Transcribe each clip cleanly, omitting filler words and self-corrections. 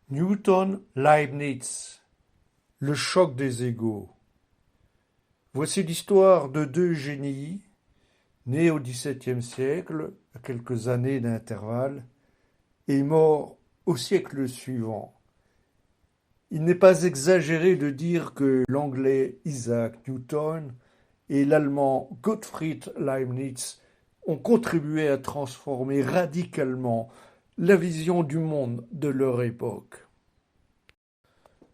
Newton-Leibniz, le choc des égaux. Voici l'histoire de deux génies, nés au XVIIe siècle, à quelques années d'intervalle, et morts au siècle suivant. Il n'est pas exagéré de dire que l'anglais Isaac Newton et l'allemand Gottfried Leibniz ont contribué à transformer radicalement la vision du monde de leur époque.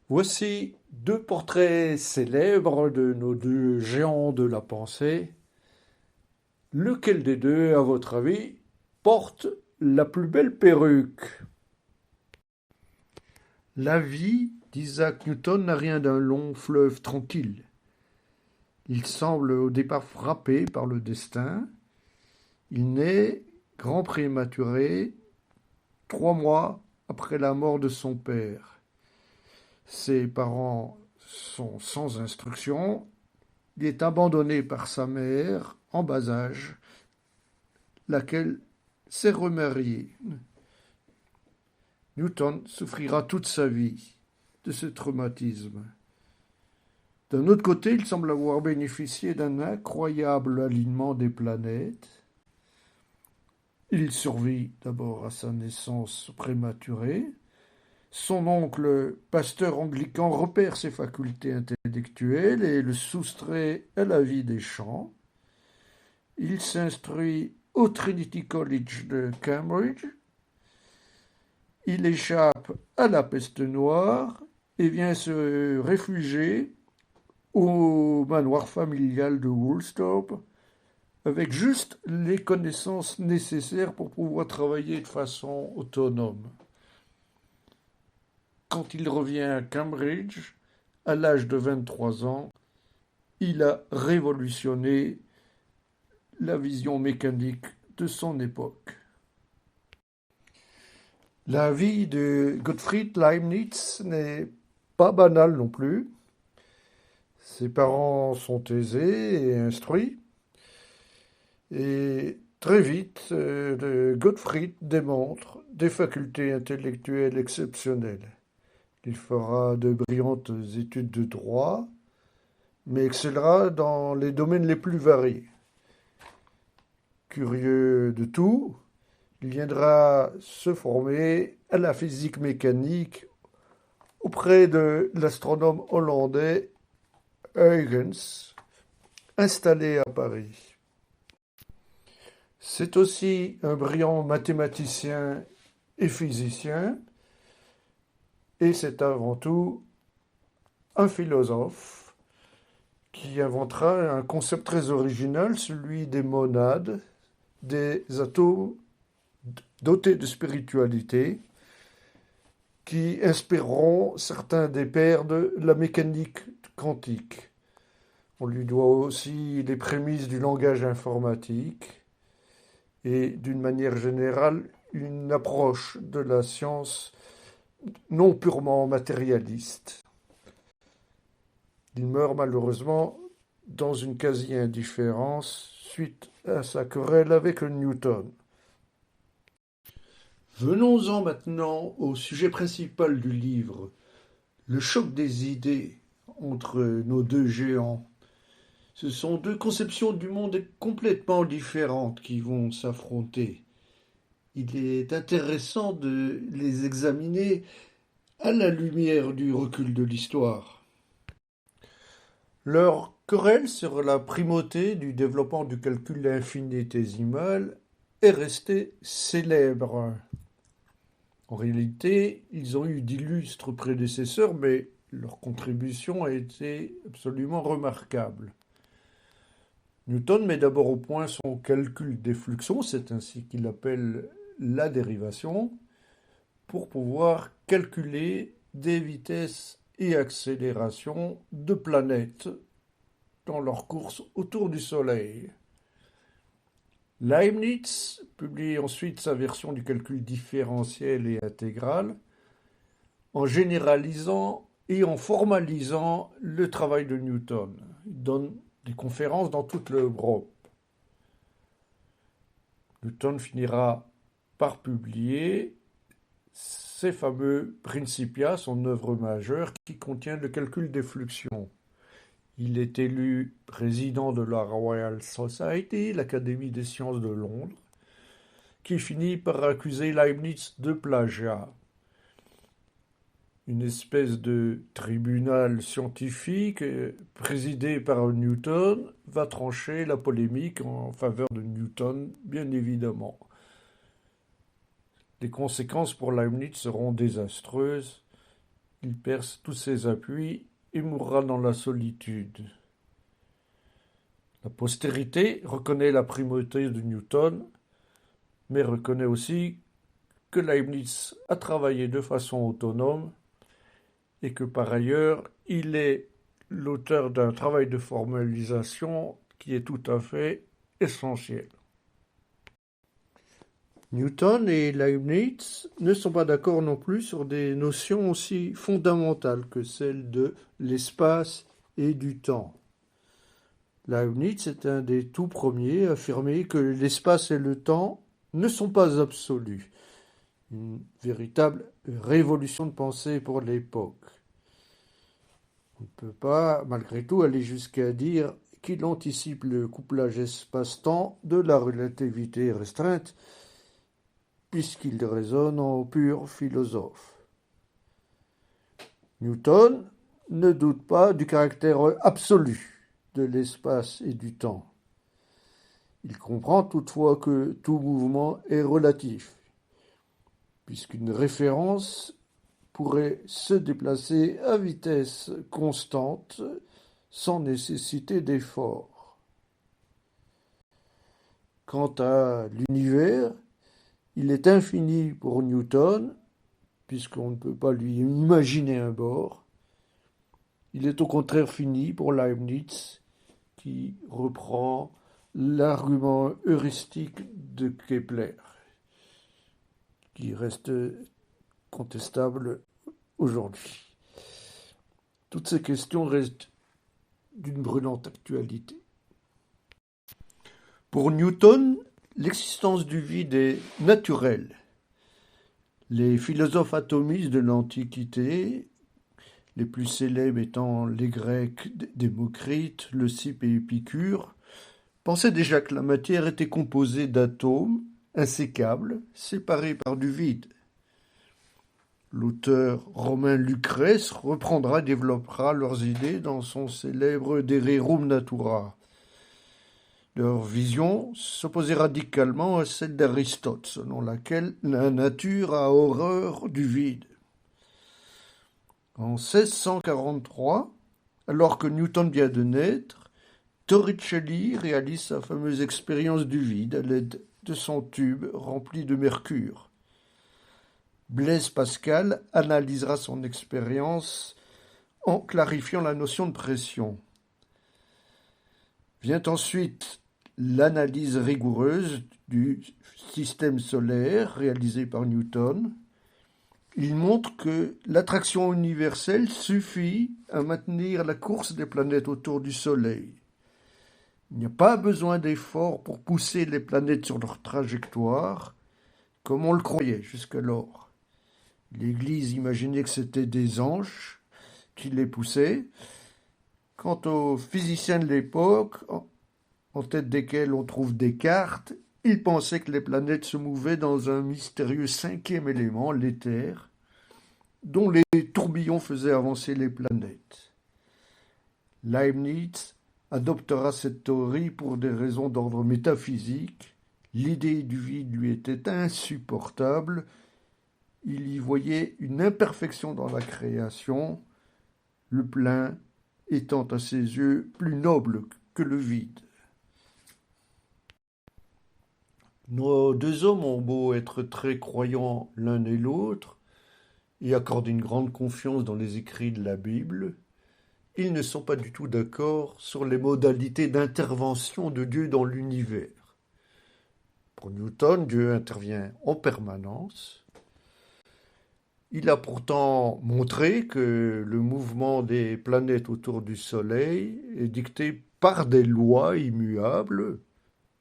Voici deux portraits célèbres de nos deux géants de la pensée. Lequel des deux, à votre avis, porte la plus belle perruque? La vie d'Isaac Newton n'a rien d'un long fleuve tranquille. Il semble au départ frappé par le destin. Il naît grand prématuré, 3 mois après la mort de son père. Ses parents sont sans instruction. Il est abandonné par sa mère en bas âge, laquelle s'est remariée. Newton souffrira toute sa vie de ce traumatisme. D'un autre côté, il semble avoir bénéficié d'un incroyable alignement des planètes. Il survit d'abord à sa naissance prématurée. Son oncle, pasteur anglican, repère ses facultés intellectuelles et le soustrait à la vie des champs. Il s'instruit au Trinity College de Cambridge. Il échappe à la peste noire et vient se réfugier au manoir familial de Woolsthorpe avec juste les connaissances nécessaires pour pouvoir travailler de façon autonome. Quand il revient à Cambridge, à l'âge de 23 ans, il a révolutionné la vision mécanique de son époque. La vie de Gottfried Leibniz n'est pas banale non plus. Ses parents sont aisés et instruits. Et très vite, Gottfried démontre des facultés intellectuelles exceptionnelles. Il fera de brillantes études de droit, mais excellera dans les domaines les plus variés. Curieux de tout, il viendra se former à la physique mécanique auprès de l'astronome hollandais Huygens, installé à Paris. C'est aussi un brillant mathématicien et physicien, et c'est avant tout un philosophe qui inventera un concept très original, celui des monades, des atomes dotés de spiritualité, qui inspireront certains des pères de la mécanique quantique. On lui doit aussi les prémices du langage informatique et, d'une manière générale, une approche de la science non purement matérialiste. Il meurt malheureusement dans une quasi-indifférence suite à sa querelle avec Newton. Venons-en maintenant au sujet principal du livre, le choc des idées entre nos deux géants. Ce sont deux conceptions du monde complètement différentes qui vont s'affronter. Il est intéressant de les examiner à la lumière du recul de l'histoire. Leur querelle sur la primauté du développement du calcul infinitésimal est restée célèbre. En réalité, ils ont eu d'illustres prédécesseurs, mais leur contribution a été absolument remarquable. Newton met d'abord au point son calcul des fluxions, c'est ainsi qu'il appelle la dérivation, pour pouvoir calculer des vitesses et accélérations de planètes dans leur course autour du Soleil. Leibniz publie ensuite sa version du calcul différentiel et intégral en généralisant et en formalisant le travail de Newton. Il donne des conférences dans toute l'Europe. Newton finira par publier ces fameux Principia, son œuvre majeure qui contient le calcul des fluxions. Il est élu président de la Royal Society, l'Académie des sciences de Londres, qui finit par accuser Leibniz de plagiat. Une espèce de tribunal scientifique présidé par Newton va trancher la polémique en faveur de Newton, bien évidemment. Les conséquences pour Leibniz seront désastreuses. Il perd tous ses appuis et mourra dans la solitude. La postérité reconnaît la primauté de Newton, mais reconnaît aussi que Leibniz a travaillé de façon autonome et que par ailleurs, il est l'auteur d'un travail de formalisation qui est tout à fait essentiel. Newton et Leibniz ne sont pas d'accord non plus sur des notions aussi fondamentales que celles de l'espace et du temps. Leibniz est un des tout premiers à affirmer que l'espace et le temps ne sont pas absolus. Une véritable révolution de pensée pour l'époque. On ne peut pas, malgré tout, aller jusqu'à dire qu'il anticipe le couplage espace-temps de la relativité restreinte, puisqu'il raisonne en pur philosophe. Newton ne doute pas du caractère absolu de l'espace et du temps. Il comprend toutefois que tout mouvement est relatif, puisqu'une référence pourrait se déplacer à vitesse constante sans nécessité d'effort. Quant à l'univers, il est infini pour Newton, puisqu'on ne peut pas lui imaginer un bord. Il est au contraire fini pour Leibniz, qui reprend l'argument heuristique de Kepler, qui reste contestable aujourd'hui. Toutes ces questions restent d'une brûlante actualité. Pour Newton, l'existence du vide est naturelle. Les philosophes atomistes de l'Antiquité, les plus célèbres étant les Grecs Démocrite, Leucippe et Épicure, pensaient déjà que la matière était composée d'atomes insécables, séparés par du vide. L'auteur romain Lucrèce reprendra et développera leurs idées dans son célèbre De Rerum Natura. Leur vision s'opposait radicalement à celle d'Aristote, selon laquelle la nature a horreur du vide. En 1643, alors que Newton vient de naître, Torricelli réalise sa fameuse expérience du vide à l'aide de son tube rempli de mercure. Blaise Pascal analysera son expérience en clarifiant la notion de pression. Vient ensuite l'analyse rigoureuse du système solaire réalisée par Newton. Il montre que l'attraction universelle suffit à maintenir la course des planètes autour du Soleil. Il n'y a pas besoin d'efforts pour pousser les planètes sur leur trajectoire, comme on le croyait jusqu'alors. L'Église imaginait que c'était des anges qui les poussaient. Quant aux physiciens de l'époque, en tête desquels on trouve Descartes, ils pensaient que les planètes se mouvaient dans un mystérieux cinquième élément, l'éther, dont les tourbillons faisaient avancer les planètes. Leibniz adoptera cette théorie pour des raisons d'ordre métaphysique. L'idée du vide lui était insupportable. Il y voyait une imperfection dans la création, le plein étant à ses yeux plus noble que le vide. Nos deux hommes ont beau être très croyants l'un et l'autre et accorder une grande confiance dans les écrits de la Bible, ils ne sont pas du tout d'accord sur les modalités d'intervention de Dieu dans l'univers. Pour Newton, Dieu intervient en permanence. Il a pourtant montré que le mouvement des planètes autour du Soleil est dicté par des lois immuables,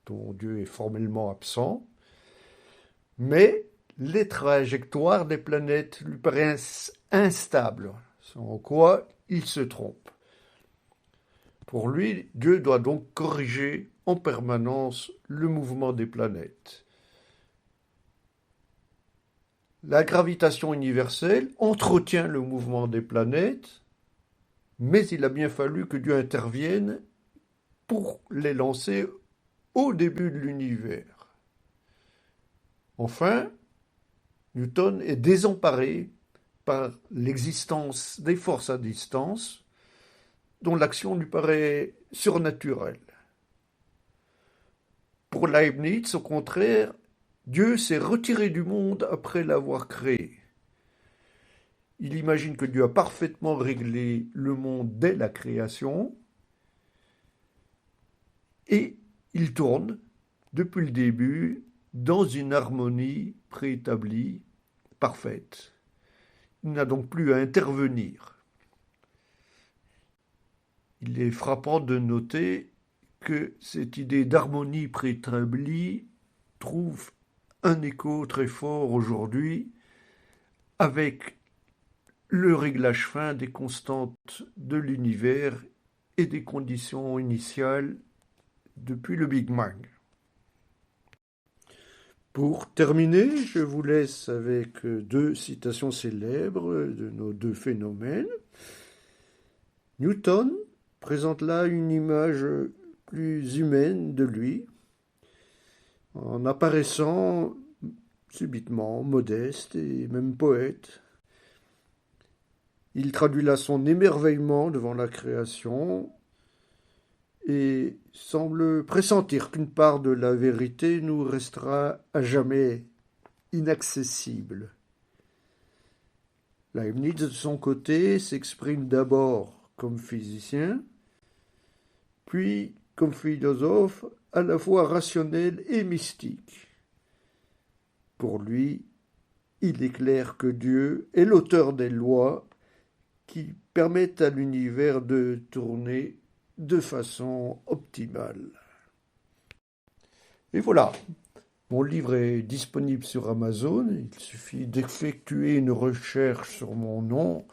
dont Dieu est formellement absent, mais les trajectoires des planètes lui paraissent instables, sans quoi il se trompe. Pour lui, Dieu doit donc corriger en permanence le mouvement des planètes. La gravitation universelle entretient le mouvement des planètes, mais il a bien fallu que Dieu intervienne pour les lancer au début de l'univers. Enfin, Newton est désemparé par l'existence des forces à distance dont l'action lui paraît surnaturelle. Pour Leibniz, au contraire, Dieu s'est retiré du monde après l'avoir créé. Il imagine que Dieu a parfaitement réglé le monde dès la création et il tourne, depuis le début, dans une harmonie préétablie, parfaite. Il n'a donc plus à intervenir. Il est frappant de noter que cette idée d'harmonie préétablie trouve un écho très fort aujourd'hui avec le réglage fin des constantes de l'univers et des conditions initiales depuis le Big Bang. Pour terminer, je vous laisse avec deux citations célèbres de nos deux phénomènes. Newton présente là une image plus humaine de lui, en apparaissant subitement modeste et même poète. Il traduit là son émerveillement devant la création et semble pressentir qu'une part de la vérité nous restera à jamais inaccessible. Leibniz, de son côté, s'exprime d'abord comme physicien, puis comme philosophe à la fois rationnel et mystique. Pour lui, il est clair que Dieu est l'auteur des lois qui permettent à l'univers de tourner de façon optimale. Et voilà, mon livre est disponible sur Amazon, il suffit d'effectuer une recherche sur mon nom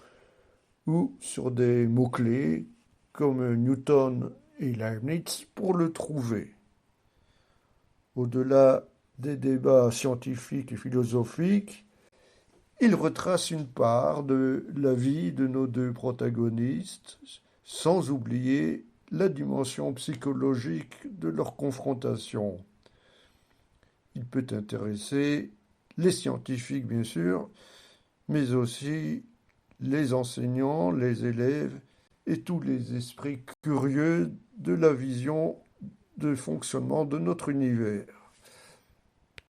ou sur des mots-clés comme Newton et Leibniz pour le trouver. Au-delà des débats scientifiques et philosophiques, il retrace une part de la vie de nos deux protagonistes, sans oublier la dimension psychologique de leur confrontation. Il peut intéresser les scientifiques, bien sûr, mais aussi les enseignants, les élèves et tous les esprits curieux de la vision de fonctionnement de notre univers.